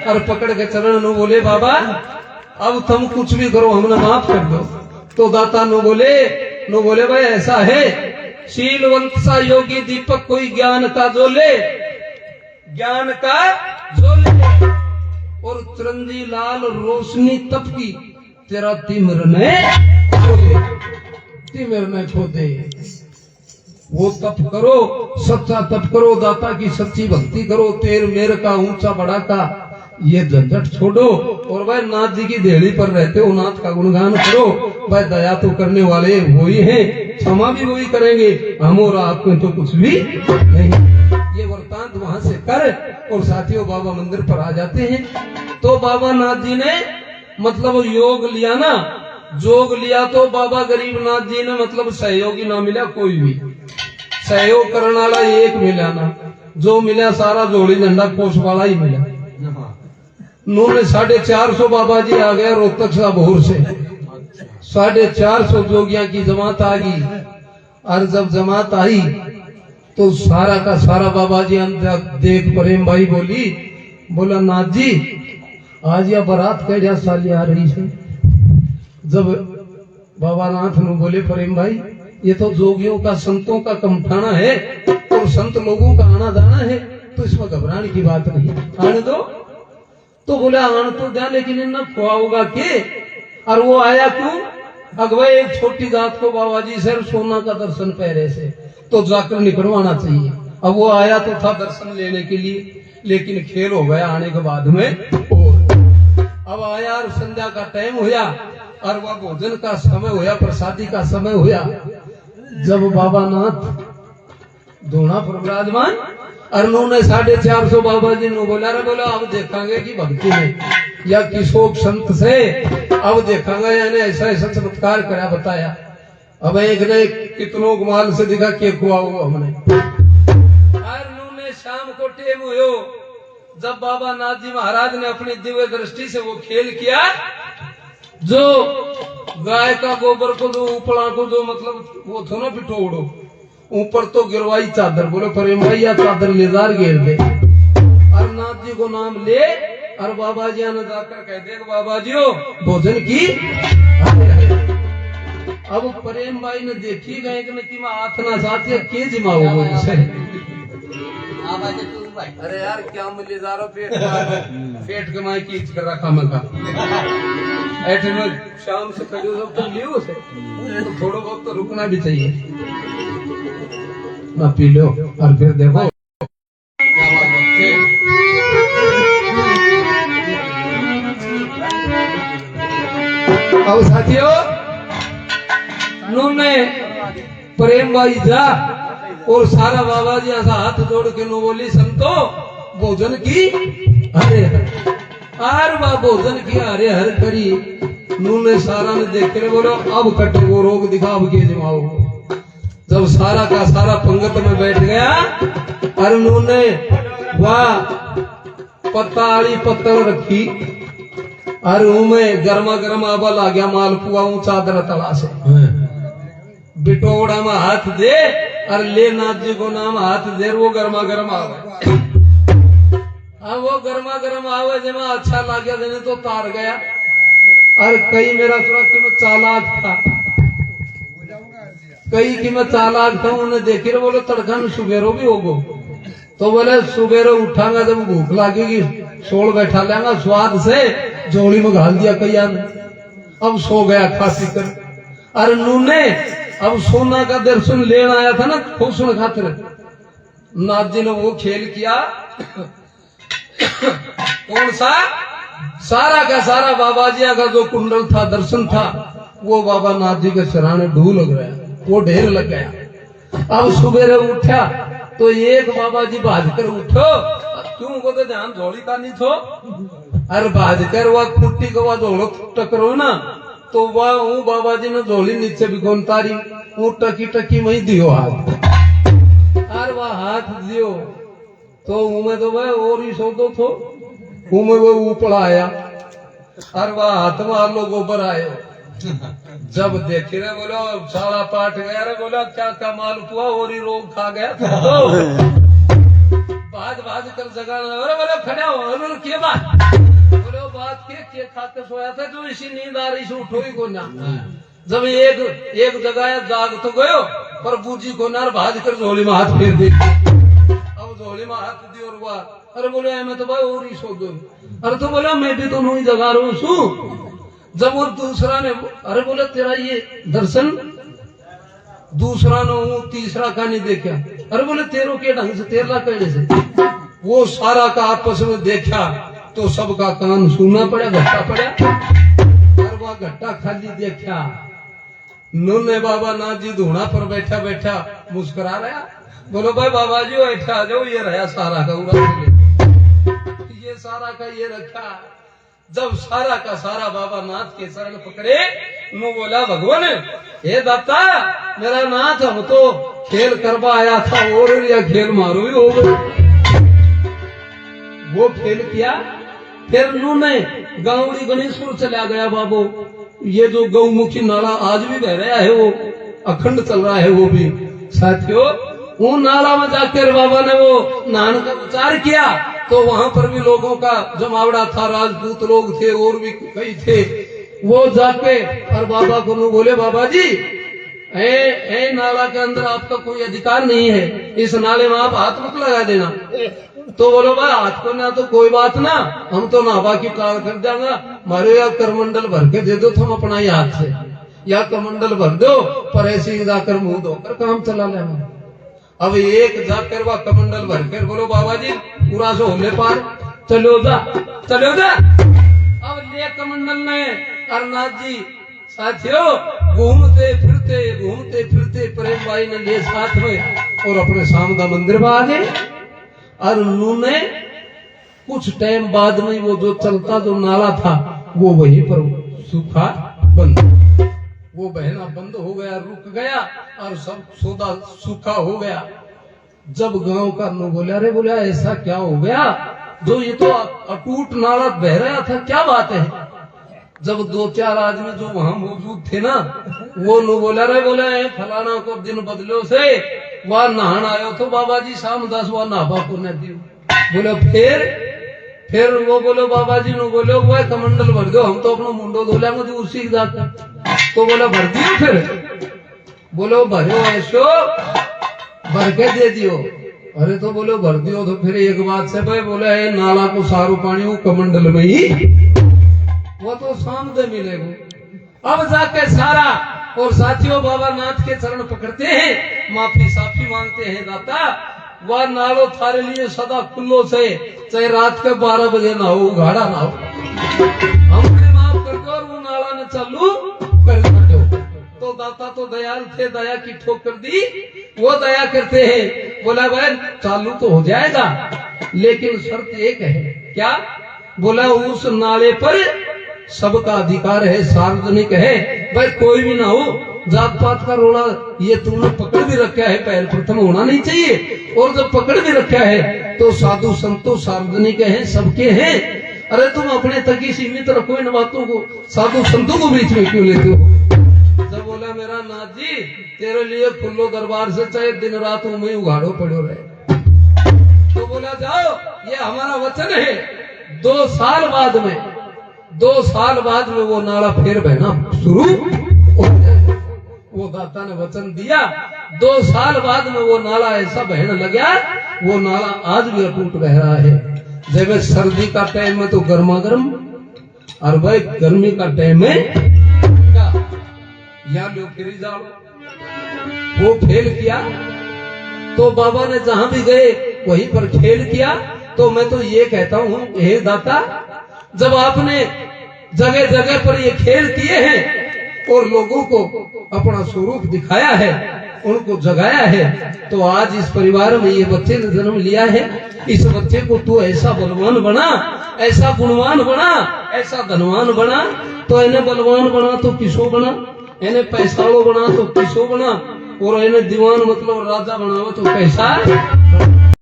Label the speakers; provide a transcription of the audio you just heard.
Speaker 1: और पकड़ के चरण नु बोले बाबा अब तुम कुछ भी करो हमने माफ कर दो। तो दाता नु बोले भाई ऐसा है शीलवंत सा योगी दीपक कोई ज्ञान का जोले और चिरंजी लाल रोशनी तप की तेरा तिमिर ने खोदे। वो तप करो सच्चा तप करो दाता की सच्ची भक्ति करो तेर मेर का ऊंचा बड़ा का ये झंझट छोड़ो और भाई नाथ जी की देहली पर रहते हो नाथ का गुणगान करो। भाई दया तो करने वाले वही हैं क्षमा भी वही करेंगे हम और आप में तो कुछ भी नहीं। ये वृतांत वहां से कर और साथियों बाबा मंदिर पर आ जाते हैं। तो बाबा नाथ जी ने मतलब योग लिया ना जोग लिया तो बाबा गरीबनाथ जी ने मतलब सहयोगी ना मिला कोई भी सहयोग करने वाला एक मिला ना जो मिला सारा जोड़ी झंडा कोष वाला ही मिला। उन्होंने 450 बाबा जी आ गए रोहतक से भोर से 450 जोगियां की जमात आ गई और जब जमात आई तो सारा का सारा बाबा जी अंदर देख प्रेम भाई बोला नाथ जी आज यह बारात कैसा साली आ रही है। जब बाबा नाथ ने बोले प्रेम भाई ये तो जोगियों का संतों का कमठाना है और संत लोगों का आना जाना है तो इसमें घबराने की बात नहीं आने दो। तो बोले आन तो दिया लेकिन इन्हें खुआओगा के और वो आया क्यों अगवा एक छोटी जात को बाबा जी सर सोना का दर्शन पहरे से तो जाकर निकलवाना चाहिए। अब वो आया तो था दर्शन लेने के लिए लेकिन खेल हो गया आने के बाद में अब आया और संध्या का टाइम हुआ और वह भोजन का समय हुआ प्रसादी का समय हुआ। जब बाबा नाथ दोना पर विराजमान और उन्होंने 450 बाबा जी ने बोला अब देखेंगे कि भक्ति में या किशोक संत से अब देखेंगे यानी ऐसा ऐसा चमत्कार करा बताया। अब एक ने कितनों कमाल से दिखा के खुआ हुआ हमने और उन्होंने शाम को टेम हुए जब बाबा नाथ जी महाराज ने अपनी दिव्य दृष्टि से वो खेल किया जो गाय का गोबर को जो उपड़ा को जो मतलब वो थो ना पिटोड़ो ऊपर तो गिरवाई चादर बोले प्रेम भाई या चादर लेदार घेर दे और नाथ जी को नाम ले और बाबा जी ने जाकर कह दे बाबा जी हो भोजन की। अब प्रेम भाई ने देखी गए कि मैं हाथ ना साथ के जिमाओ अरे यार क्या मिले जा रहा पेट के माए कीच कर रखा मैं का ऐसे में शाम से खड़ी हो तो लियो से तो थोड़ा बहुत तो रुकना भी चाहिए ना पी लो और फिर देखो अब साथियों उन्होंने प्रेम भाई जा और सारा बाबा जी ऐसा हाथ जोड़ के नो बोली संतो भोजन की हरे हर बा भोजन की हरे हर करी नूने सारा ने देख के बोलो अब कटे वो रोग दिखा अब के जमाओ। जब सारा का सारा पंगत में बैठ गया और उन्होंने वह पत्ताली पत्तल रखी और उनमें गर्मा गर्म आबल आ गया मालपुआ चादर तला से बिटोड़ा में हाथ दे और ले नाथ जी को नाम हाथ दे वो गर्मा गर्म आवे अब वो गर्मा गर्म आवे जब अच्छा लग गया देने तो तार गया और कई मेरा सुना कि मैं चालाक था कई कि मैं चालाक था उन्हें देखे रे बोले तड़का में सुबेरो भी होगो तो बोले सुबेरो उठांगा जब भूख लगेगी सोल बैठा लेंगा स्वाद से जोड़ी में घाल दिया कई ने अब सो गया खासी कर और नूने अब सोना का दर्शन लेना आया था ना खुश खातिर नाथ जी ने वो खेल किया कौन सा सारा का सारा बाबा जी का जो कुंडल था दर्शन था वो बाबा नाथ जी के सराहने ढूल लग गया वो ढेर लग गया। अब सुबह उठा तो एक बाबा जी भाज कर उठो क्यों को तो ध्यान झोली का नहीं थो अरे भाज कर वह कुट्टी को वह झोलो टकरो ना तो वह वो बाबा जी ने झोली नीचे भी कौन तारी वो टकी टकी में दियो हाथ और वह हाथ दियो तो उमे तो भाई और ही सौदो थो उमे वो ऊपर आया और वह हाथ में आलो गोबर आयो जब देखे रे बोलो सारा पाट गया रे बोला क्या कमाल हुआ और ही रोग खा गया तो भाज भाज कर जगा बोले खड़ा हो के बात केक खाते सोया था जो इसी नींद आ रही से उठो ही को ना। जब एक जगह जाग तो गयो पर बूजी को नार भाज कर झोली में हाथ फेर दे। अब झोली में हाथ दी और बात अरे बोले मैं तो भाई और ही सो गयो। अरे तो बोला मैं भी तो नहीं जगा रहा हूँ। जब वो दूसरा ने अरे बोले तेरा ये दर्शन दूसरा ने हूँ तीसरा का नहीं देखा। अरे बोले तेरो के ढंग से तेरला कहने से वो सारा का आपस में देखा तो सबका कान सुनना पड़ा घट्टा पड़ा और वह घट्टा खाली देखा। नूने बाबा नाथ जी धूना पर बैठा बैठा मुस्कुरा रहा। बोलो भाई बाबा जी बैठा आ जाओ ये रहा सारा का उड़ा ये सारा का ये रखा। जब सारा का सारा बाबा नाथ के शरण पकड़े नु बोला भगवान हे दाता मेरा नाथ हम तो खेल करवा आया था और या खेल मारो ही हो गए। वो खेल किया फिर उन्होंने गांवड़ी गणेशपुर चला गया बाबू। ये जो गौमुखी नाला आज भी बह रहा है वो अखंड चल रहा है वो भी साथियों। वो नाला में जाकर बाबा ने वो नहान का विचार किया तो वहां पर भी लोगों का जमावड़ा था। राजपूत लोग थे और भी कई थे। वो जाके और बाबा को बोले बाबा जी ए नाला के अंदर आपका कोई अधिकार नहीं है। इस नाले में आप हाथ मत लगा देना। तो बोलो भाई हाथ को ना तो कोई बात ना हम तो नाभा की कार कर जाएगा। मारे या करमंडल भर के दे दो तुम अपना ही हाथ से या करमंडल भर दो पर ऐसे ही जाकर मुंह धोकर काम चला लेना। अब एक जाकर वह कमंडल भर कर बोलो बाबा जी पूरा सो होने पार चलो जा। अब ले कमंडल ने अरनाथ जी साथियों घूमते फिरते प्रेम भाई ने ले साथ में और अपने सामदा मंदिर में आ गए। और उन्होंने कुछ टाइम बाद में वो जो चलता जो नाला था वो वहीं पर सूखा बंद वो बहना बंद हो गया रुक गया और सब सौदा सूखा हो गया। जब गांव का लोग बोले अरे बोले ऐसा क्या हो गया जो ये तो अटूट नाला बह रहा था क्या बात है। जब दो चार आदमी जो वहां मौजूद थे ना वो नो बोला अरे बोले फलाना को दिन बदलो से वह नहान आयो तो बाबा जी शाम 10 वह नाभा को न दियो। बोले फिर वो बोलो बाबा जी नो बोलो वह कमंडल भर दो हम तो अपना मुंडो धोला मुझे उसी जाकर। तो बोला भर दियो फिर बोलो भरो ऐसो भर के दे दियो। अरे तो बोलो भर दियो तो फिर एक बात से भाई बोला है नाला को सारो पानी वो कमंडल में ही वो तो सामने मिलेगा। अब जाके सारा और साथियों बाबा नाथ के चरण पकड़ते हैं माफी साफी मांगते हैं दाता वह नालो थारे लिए सदा खुल्लो से चाहे रात के 12 बजे ना हो उघाड़ा ना हो हमने माफ कर दो और वो नाला ने चालू कर दो। तो दाता तो दयाल थे दया की ठोकर दी वो दया करते हैं। बोला भाई चालू तो हो जाएगा लेकिन शर्त एक है क्या। बोला उस नाले पर सबका अधिकार है सार्वजनिक है भाई कोई भी ना हो जात पात का रोड़ा ये तुमने पकड़ भी रखा है पहल प्रथम होना नहीं चाहिए। और जब पकड़ भी रखा है तो साधु संतों सार्वजनिक है सबके हैं। अरे तुम अपने तक ही सीमित रखो इन बातों को साधु संतों को बीच में क्यों लेते हो। जब बोला मेरा नाथ जी तेरे लिए खुल्लो दरबार से चाहे दिन रात में उघाड़ो पड़ो रहे। तो बोला जाओ ये हमारा वचन है 2 साल बाद में वो नाला फिर बहना शुरू हो जाए। वो दाता ने वचन दिया 2 साल बाद में वो नाला ऐसा बहने लगा वो नाला आज भी अटूट बह रहा है। जब सर्दी का टाइम में तो गर्मा गर्म और भाई गर्मी का टाइम में या लो फिर जाओ वो खेल किया। तो बाबा ने जहां भी गए वहीं पर खेल किया। तो मैं तो ये कहता हूँ हे दाता जब आपने जगह जगह पर ये खेल किए हैं और लोगों को अपना स्वरूप दिखाया है उनको जगाया है तो आज इस परिवार में ये बच्चे ने जन्म लिया है। इस बच्चे को तू ऐसा बलवान बना ऐसा गुणवान बना ऐसा धनवान बना। तो इन्हें बलवान बना तो किसो बना इन्हें पैसाड़ो बना तो किसो बना और इन्हें दीवान मतलब राजा बनाओ तो कैसा